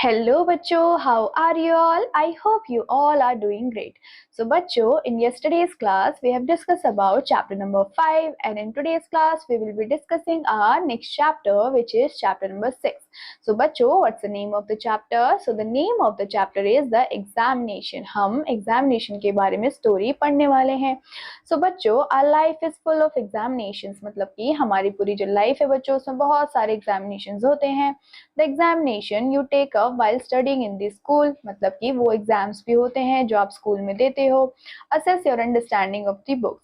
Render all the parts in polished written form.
Hello बच्चों, how are you all? I hope you all are doing great. So बच्चों, in yesterday's class we have discussed about chapter number 5 and in today's class we will be discussing our next chapter which is chapter number 6. So बच्चों, what's the name of the chapter? So the name of the chapter is the examination. हम examination के बारे में story पढ़ने वाले हैं. So बच्चों, our life is full of examinations. मतलब कि हमारी पूरी जो life है बच्चों उसमें बहुत सारे examinations होते हैं. The examination you take up while studying in the school, मतलब कि वो एग्जाम्स भी होते हैं जो आप स्कूल में देते हो. Assess your understanding of the books.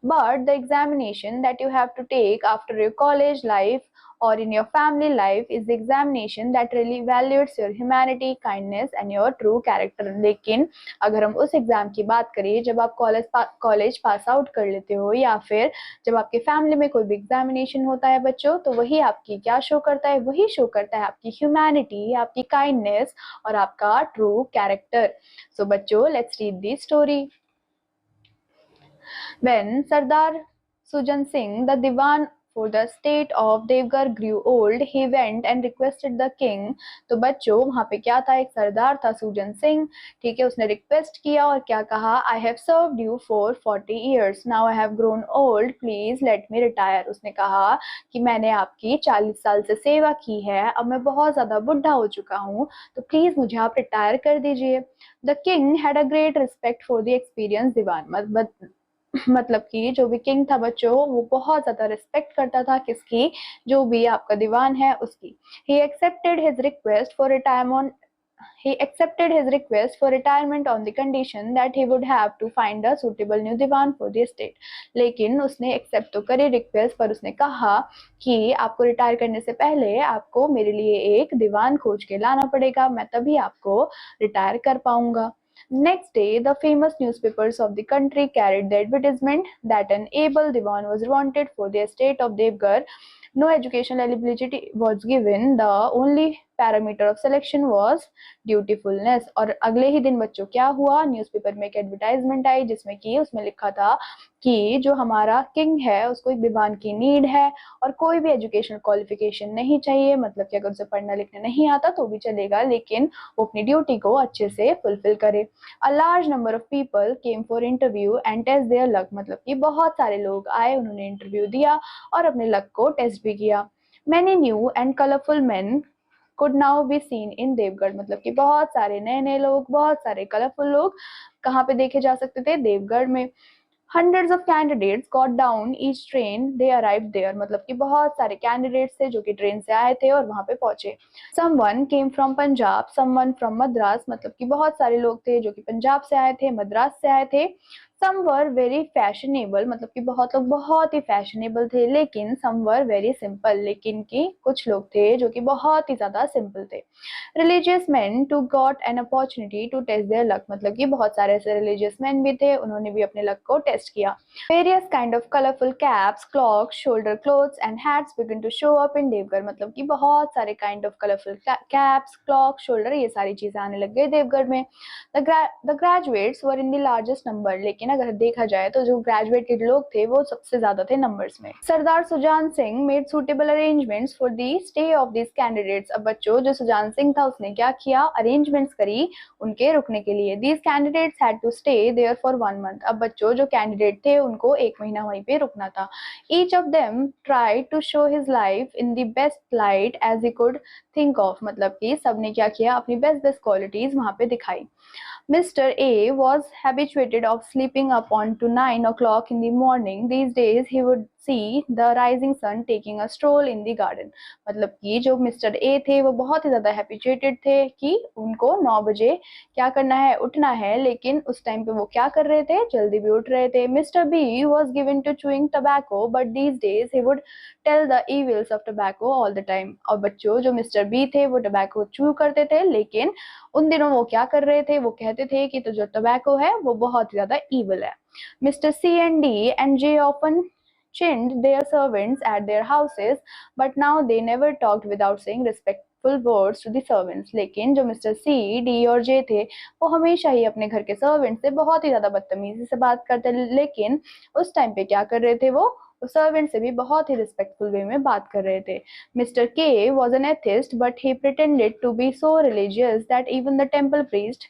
But the examination that you have to take after your college life or in your family life is the examination that really evaluates your humanity, kindness and your true character. लेकिन अगर हम उस exam की बात करें जब आप college pass out कर लेते हो या फिर जब आपके फैमिली में कोई भी एग्जामिनेशन होता है बच्चों, तो वही आपकी क्या शो करता है? वही शो करता है आपकी ह्यूमैनिटी, आपकी काइंडनेस और आपका ट्रू कैरेक्टर. सो बच्चों, let's read the story. When Sardar Sujan Singh, the Diwan for the state of Devgar grew old, he went and requested the king. तो बच्चों वहाँ पे क्या था? एक सरदार था सुजन सिंह, ठीक है. उसने रिक्वेस्ट किया और क्या कहा? I have served you for 40 years. Now I have grown old. Please let me retire. उसने कहा कि मैंने आपकी 40 साल से सेवा की है, अब मैं बहुत ज़्यादा बुढ़ा हो चुका हूँ, तो प्लीज़ मुझे आप रिटायर कर दीजिए. The king had a great respect for the experienced दीवान. मतलब कि जो भी किंग था बच्चों वो बहुत ज्यादा रिस्पेक्ट करता था किसकी? जो भी आपका दीवान है उसकी. he accepted his request for retirement he accepted his request for retirement on the condition that he would have to find a suitable new divan for the estate. लेकिन उसने एक्सेप्ट तो करी रिक्वेस्ट, पर उसने कहा कि आपको रिटायर करने से पहले आपको मेरे लिए एक दीवान खोज के लाना पड़ेगा, मैं तभी आपको रिटायर कर पाऊंगा. Next day, the famous newspapers of the country carried the advertisement that an able diwan was wanted for the estate of Devgar. No educational eligibility was given. The only parameter of selection was dutifulness. और अगले ही दिन बच्चों क्या हुआ? Newspaper में एक advertisement आई जिसमें कि उसमें लिखा था कि जो हमारा किंग है उसको एक दीवान की नीड है और कोई भी एजुकेशनल क्वालिफिकेशन नहीं चाहिए, मतलब कि अगर उसे पढ़ना लिखना नहीं आता तो भी चलेगा, लेकिन वो अपनी ड्यूटी को अच्छे से फुलफिल करे. A large number of people came for interview and test their luck. मतलब कि बहुत सारे लोग आए, उन्होंने इंटरव्यू दिया और अपने लक को टेस्ट भी किया. Many new and colourful man could now be seen in Devgarh. मतलब कि बहुत सारे नए नए लोग, बहुत सारे कलरफुल लोग कहाँ पे देखे जा सकते थे? देवगढ़ में. Hundreds of candidates got down each train they arrived there. मतलब कि बहुत सारे कैंडिडेट्स थे जो कि ट्रेन से आए थे और वहां पे पहुंचे. Someone came from Punjab, someone from Madras. मतलब कि बहुत सारे लोग थे जो कि पंजाब से आए थे, मद्रास से आए थे. Some were very fashionable. मतलब कि बहुत लोग बहुत ही फैशनेबल थे, लेकिन some were very simple. लेकिन कि कुछ लोग थे जो कि बहुत ही ज्यादा सिंपल थे. Religious man too got an opportunity to test their luck. मतलब कि बहुत सारे ऐसे रिलीजियस मैन भी थे, उन्होंने भी अपने लक को टेस्ट किया. Various kind of colourful caps, cloaks, shoulder cloths and hats began to show up in Devgarh. मतलब कि बहुत सारे kind of colourful caps, cloak, shoulder, ये सारी चीजें आने लग गई देवगढ़ में. The graduates were in the largest number. लेकिन अगर देखा जाए तो जो ग्रेजुएटेड लोग थे वो सबसे ज्यादा थे नंबर्स में. Sardar Sujan Singh made suitable arrangements for the stay of this candidates. अब बच्चों जो सुजान सिंह था उसने क्या किया? अरेंजमेंट्स करी उनके रुकने के लिए. These candidates had to stay there for 1 month. अब बच्चों जो कैंडिडेट थे उनको 1 महीना वहीं पे रुकना था. Each of them tried to show his life in the best light as he could think of. मतलब कि सबने क्या किया? अपनी बेस्ट बेस्ट क्वालिटीज वहां पे दिखाई. Mr. A was habituated of sleeping up on to 9 o'clock in the morning. These days he would see the rising sun taking a stroll in the garden. मतलब कि जो मिस्टर ए थे वो बहुत ही ज्यादा हैबिचुएटेड थे कि उनको 9 बजे क्या करना है? उठना है, लेकिन उस टाइम पे वो क्या कर रहे थे? जल्दी भी उठ रहे थे. Mister B was given to chewing tobacco, but these days he would tell the evils of tobacco all the time. और बच्चों जो मिस्टर बी थे वो टबैको चू करते थे, लेकिन उन दिनों वो क्या कर रहे थे? वो कहते थे कि तो जो टबैको है वो बहुत ज्यादा ईविल है. Mister C and D and J often chinned their servants at their houses, but now they never talked without saying respectful words to the servants. लेकिन जो मिस्टर सी, डी और जे थे वो हमेशा ही अपने घर के सर्वेंट से बहुत ही ज्यादा बदतमीजी से बात करते, लेकिन उस टाइम पे क्या कर रहे थे? वो वो सर्वेंट से भी बहुत ही रिस्पेक्टफुल वे में बात कर रहे थे। Mister K was an atheist but he pretended to be so religious that even the temple priest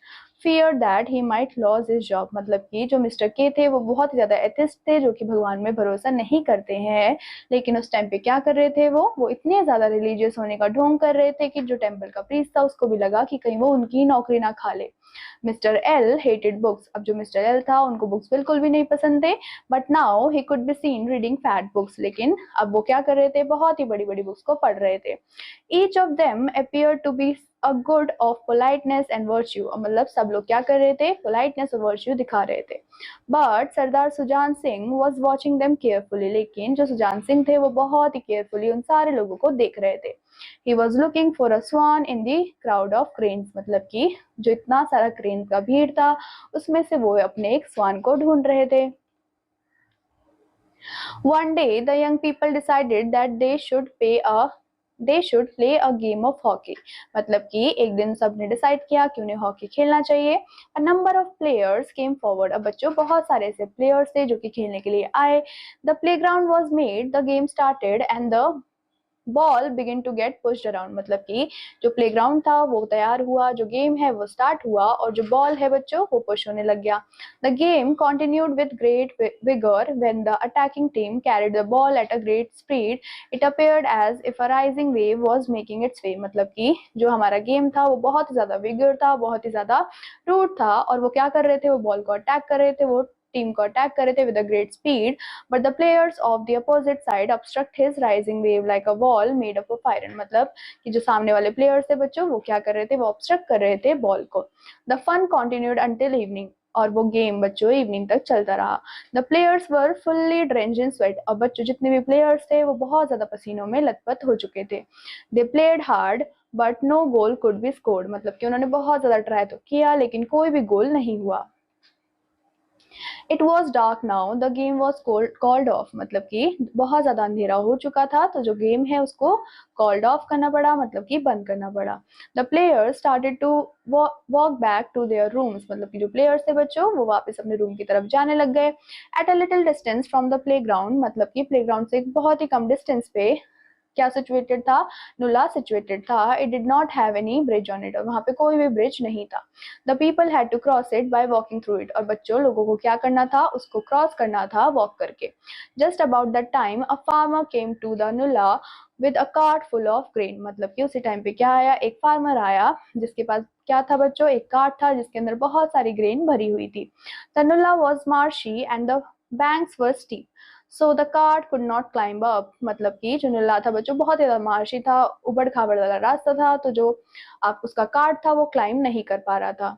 fear that he might loss his job. मतलब कि जो मिस्टर के थे वो बहुत ज्यादा एथिस्ट थे, जो कि भगवान में भरोसा नहीं करते हैं, लेकिन उस टाइम पे क्या कर रहे थे, वो इतने ज्यादा रिलीजियस होने का ढोंग कर रहे थे कि जो टेम्पल का प्रीस्ट था उसको भी लगा कि कहीं वो उनकी नौकरी ना खा ले। Mister L hated books. अब जो मिस्टर एल था उनको बुक्स बिल्कुल भी नहीं पसंद थे, but now he could be seen reading fat books. लेकिन अब वो क्या कर रहे थे, बहुत ही बड़ी बड़ी बुक्स को पढ़ रहे थे। Each of them appear to be a good of politeness and virtue. मतलब सब लोग क्या कर रहे थे, पोलाइटनेस और वर्च्यू दिखा रहे थे। But Sardar Sujan Singh was watching them carefully. लेकिन जो सुजान सिंह थे वो बहुत ही केयरफुली उन सारे लोगों को देख रहे थे। He was looking for a swan in the crowd of cranes. मतलब कि जो इतना सारा क्रेन का भीड़ था उसमें से वो अपने एक स्वान को ढूंढ रहे थे। One day, the young people decided that they should play a game of hockey. मतलब कि एक दिन सबने डिसाइड किया कि उन्हें हॉकी खेलना चाहिए। A number of players came forward. अब बच्चों बहुत सारे ऐसे प्लेयर्स थे जो कि खेलने के लिए आए। The playground was made, the game started and the ball begin to get pushed around. मतलब कि जो प्लेग्राउंड था वो तैयार हुआ, जो गेम है वो स्टार्ट हुआ और जो बॉल है बच्चों वो पुश होने लग गया। The game continued with great vigour when the attacking team carried the ball at a great speed it appeared as if a rising wave was making its way. मतलब कि जो हमारा गेम था वो बहुत ही ज्यादा विगर था, बहुत ही ज्यादा रूट था, और वो क्या कर रहे थे, वो बॉल को अटैक कर रहे थे, वो टीम को अटैक कर रहे थे with a great speed. But the players of the opposite side obstruct his rising wave like a wall made up of iron। मतलब कि जो सामने वाले प्लेयर्स थे बच्चों वो क्या कर रहे थे, वो ऑब्स्ट्रक्ट कर रहे थे बॉल को। The fun continued until evening। और वो गेम बच्चों इवनिंग तक चलता रहा। The players were fully drenched in sweat. और बच्चों जितने भी प्लेयर्स थे वो बहुत ज्यादा पसीनों में लथपथ हो चुके थे। They played hard but no goal could be scored. मतलब कि उन्होंने बहुत ज्यादा ट्राई तो किया लेकिन कोई भी गोल नहीं हुआ। It was dark now the game was called off. मतलब कि बहुत ज्यादा अंधेरा हो चुका था तो जो गेम है उसको कॉल्ड ऑफ करना पड़ा, मतलब कि बंद करना पड़ा। The players started to walk back to their rooms. मतलब कि जो प्लेयर्स थे बच्चों वो वापस अपने रूम की तरफ जाने लग गए। At a little distance from the play ground. मतलब कि प्ले ग्राउंड से बहुत ही कम डिस्टेंस पे क्या सिचुएटेड था, नुला सिचुएटेड था। It did not have any bridge on it. और वहां पे कोई भी ब्रिज नहीं था। The people had to cross it by walking through it. और बच्चों लोगों को क्या करना था, उसको क्रॉस करना था वॉक करके। Just about that time a farmer came to the nullah with a cart full of grain. मतलब कि उसी टाइम पे क्या आया, एक फार्मर आया जिसके पास क्या था बच्चों, एक कार्ट था जिसके अंदर बहुत सारी ग्रेन भरी हुई थी। द नुला was marshy and the banks were steep so the cart could not climb up. मतलब कि जो नुला था बच्चों बहुत ज्यादा मार्शी था, उबड़ खाबड़ वाला रास्ता था, तो जो आप उसका कार्ट था वो क्लाइंब नहीं कर पा रहा था।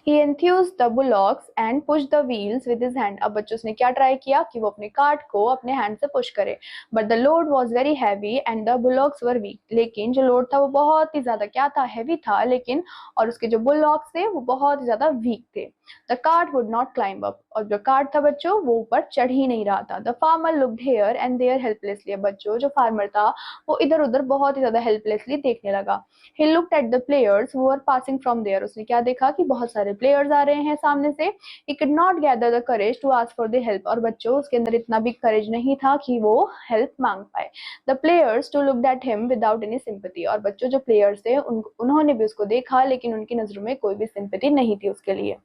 He enthused the bullocks and pushed the wheels with his hand। अब बच्चों ने क्या ट्राई किया कि वो अपने कार्ट को अपने हैंड से पुश करे, but the load was very heavy and the bullocks were weak. लेकिन जो लोड था वो बहुत ही ज्यादा क्या था, हैवी था, लेकिन और उसके जो बुलॉक्स थे वो बहुत ही ज्यादा वीक थे। The cart would not climb up. और जो कार्ट था बच्चों वो ऊपर चढ़ ही नहीं रहा था। The farmer looked here and there helplessly. बच्चों जो फार्मर था वो इधर उधर बहुत ही ज्यादा हेल्पलेसली देखने लगा। He looked at the players who were passing from there। उसने क्या देखा कि बहुत सारे प्लेयर्स आ रहे हैं सामने से। He could not gather the courage to ask for the help। और बच्चों उसके अंदर इतना भी करेज नहीं था कि वो हेल्प मांग पाए। The players too looked at him without any sympathy। और बच्चों जो प्लेयर्स थे उन्होंने भी उसको देखा लेकिन उनकी नजरों में कोई भी सिंपैथी नहीं थी उसके लिए।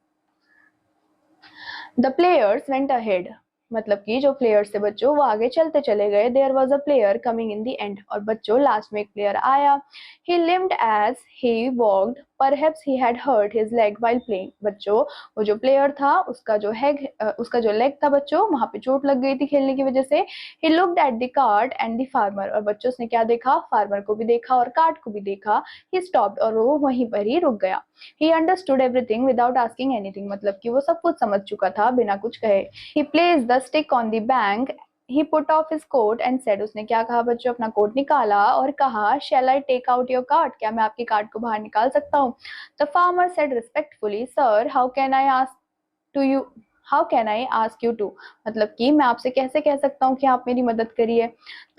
The players went ahead. मतलब कि जो प्लेयर्स थे बच्चों वो आगे चलते चले गए। There was a player coming in the end. और बच्चों लास्ट में एक प्लेयर आया। He limped as he walked perhaps he had hurt his leg while playing. बच्चों वो जो प्लेयर था उसका जो लेग था बच्चों वहां पे चोट लग गई थी खेलने की वजह से। He looked at the cart and the farmer. और बच्चों उसने क्या देखा, फार्मर को भी देखा और कार्ट को भी देखा। He stopped. और वो वहीं पर ही रुक गया। He understood everything without asking anything। मतलब कि वो सब कुछ समझ चुका था बिना कुछ कहे। He placed the stick on the bank। He put off his coat and said। उसने क्या कहा बच्चों, अपना कोट निकाला और कहा shall I take out your cart। क्या मैं आपकी कार्ट को बाहर निकाल सकता हूँ। The farmer said respectfully sir how can I ask to you how can I ask you to. मतलब कि मैं आपसे कैसे कह सकता हूँ कि आप मेरी मदद करिए।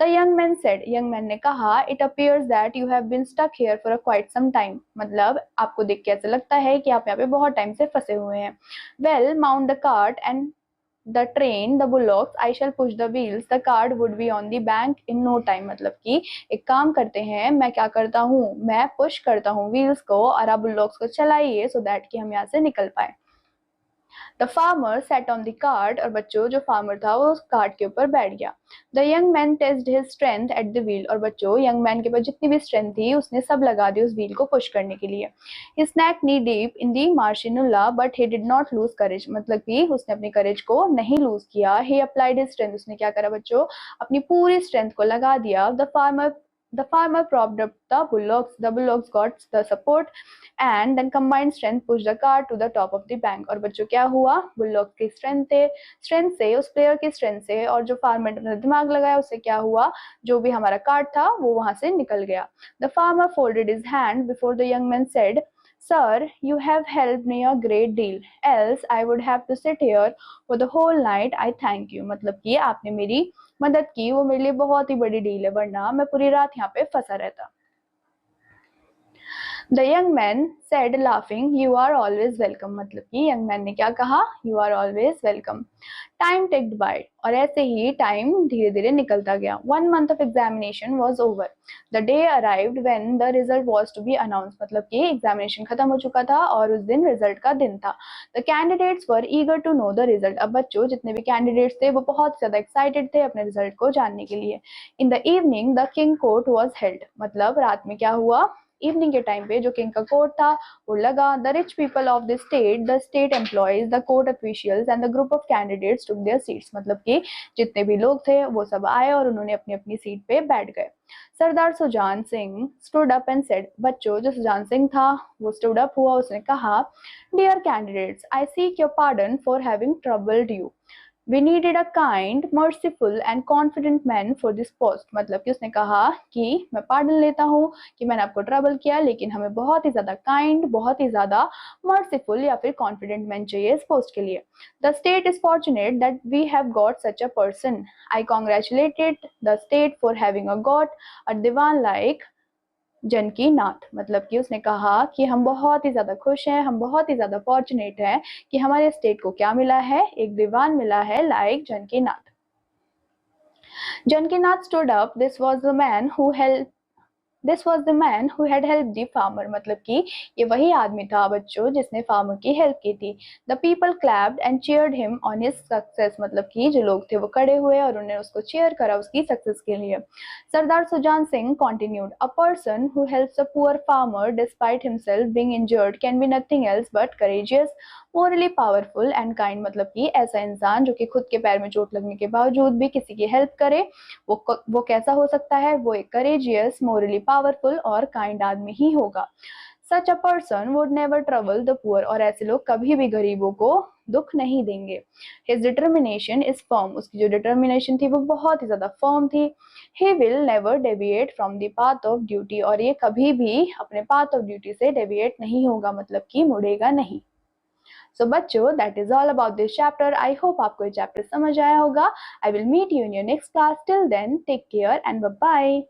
The young man said. Young man ने कहा it appears that you have been stuck here for quite some time. मतलब आपको देख के ऐसा लगता है कि आप यहाँ पे बहुत टाइम से फंसे हुए हैं। Well mount the cart and the train, the bullocks, I shall push the wheels, the cart would be on the bank in no time। मतलब कि एक काम करते हैं, मैं क्या करता हूँ, मैं पुश करता हूँ व्हील्स को और आप बुलडॉग्स को चलाइए सो दैट कि हम यहाँ से निकल पाए। The farmer set on the cart, और बच्चों जो फार्मर था वो उस कार्ट के ऊपर बैठ गया। The young man test his strength at the wheel, और बच्चों यंग मैन के पास जितनी भी स्ट्रेंथ थी उसने सब लगा दी उस व्हील को पुश करने के लिए। He sank knee deep in the मार्शिनुला but he did not lose courage, मतलब कि उसने अपनी करेज को नहीं लूज किया। ही अप्लाइड हिज स्ट्रेंथ, उसने क्या करा बच्चों, अपनी पूरी स्ट्रेंथ को लगा दिया। The farmer propped up the bullocks. The bullocks got the support and then combined strength pushed the car to the top of the bank। और बच्चों क्या हुआ, बुलडॉग की स्ट्रेंथ से उस प्लेयर की स्ट्रेंथ से और जो फार्मर ने दिमाग लगाया उससे क्या हुआ, जो भी हमारा कार्ट था वो वहां से निकल गया। The farmer folded his hand before the young man said, Sir, you have helped me a great deal. Else I would have to sit here for the whole night. I thank you। मतलब कि आपने मेरी मदद की, वो मेरे लिए बहुत ही बड़ी डील है, वरना मैं पूरी रात यहाँ पे फंसा रहता। The young man said laughing, You are always welcome। मतलब कि young man ने क्या कहा, You are always welcome। Time ticked by, और ऐसे ही टाइम धीरे धीरे निकलता गया। 1 month of examination was over। The day arrived when the result was to be announced। मतलब कि एग्जामिनेशन खत्म हो चुका था और उस दिन रिजल्ट का दिन था। The candidates were eager to know the result। अब बच्चों जितने भी कैंडिडेट्स थे वो बहुत ज्यादा एक्साइटेड थे अपने रिजल्ट को जानने के लिए। In the evening the king court was held। मतलब रात में क्या हुआ, इवनिंग के टाइम पे जो किंग का कोर्ट था वो लगा। The rich people of the state employees, the court officials and the group of candidates took there seats. मतलब कि जितने भी लोग थे वो सब आए और उन्होंने अपनी अपनी सीट पे बैठ गए। Sardar Sujan Singh stood up and said. बच्चों जो सुजान सिंह था वो स्टूड अप हुआ, उसने कहा, dear candidates, I seek your pardon for having troubled you. We needed a kind, merciful and confident man for this post। मतलब कि उसने कहा कि मैं पार्डन लेता हूँ कि मैंने आपको ट्रबल किया, लेकिन हमें बहुत ही ज्यादा काइंड, बहुत ही ज्यादा मर्सीफुल या फिर कॉन्फिडेंट मैन चाहिए इस पोस्ट के लिए। The state is fortunate that we have got such a person. I congratulated the state for having got a dewan like Janki Nath. मतलब कि उसने कहा कि हम बहुत ही ज्यादा खुश हैं, हम बहुत ही ज्यादा फॉर्चुनेट हैं कि हमारे स्टेट को क्या मिला है, एक दीवान मिला है like Janki Nath. Janki Nath stood up, this was the man who had help the farmer. मतलब कि ये वही आदमी था बच्चों जिसने फार्मर की हेल्प की थी। The people clapped and cheered him on his success. मतलब कि जो लोग थे वो खड़े हुए और उन्होंने उसको चीयर करा उसकी सक्सेस के लिए। Sardar Sujan Singh continued, a person who helps a poor farmer despite himself being injured can be nothing else but courageous, morally powerful and kind. मतलब कि ऐसा इंसान जो कि खुद के पैर में चोट लगने के बावजूद भी किसी की हेल्प करे, वो कैसा हो सकता है, वो एक करेजियस, मोरली पावरफुल और काइंड आदमी ही होगा। Such a person would never trouble the poor. और ऐसे लोग कभी भी गरीबों को दुख नहीं देंगे। His determination is firm. उसकी जो डिटर्मिनेशन थी वो बहुत ही ज्यादा फर्म थी। He will never deviate from the path of duty. और ये कभी भी अपने पाथ ऑफ ड्यूटी से डेविएट नहीं होगा, मतलब कि मुड़ेगा नहीं। सो बच्चों that is all about this chapter. I hope आपको ये चैप्टर समझ आया होगा। I will meet you in your next class. Till then take care and bye bye.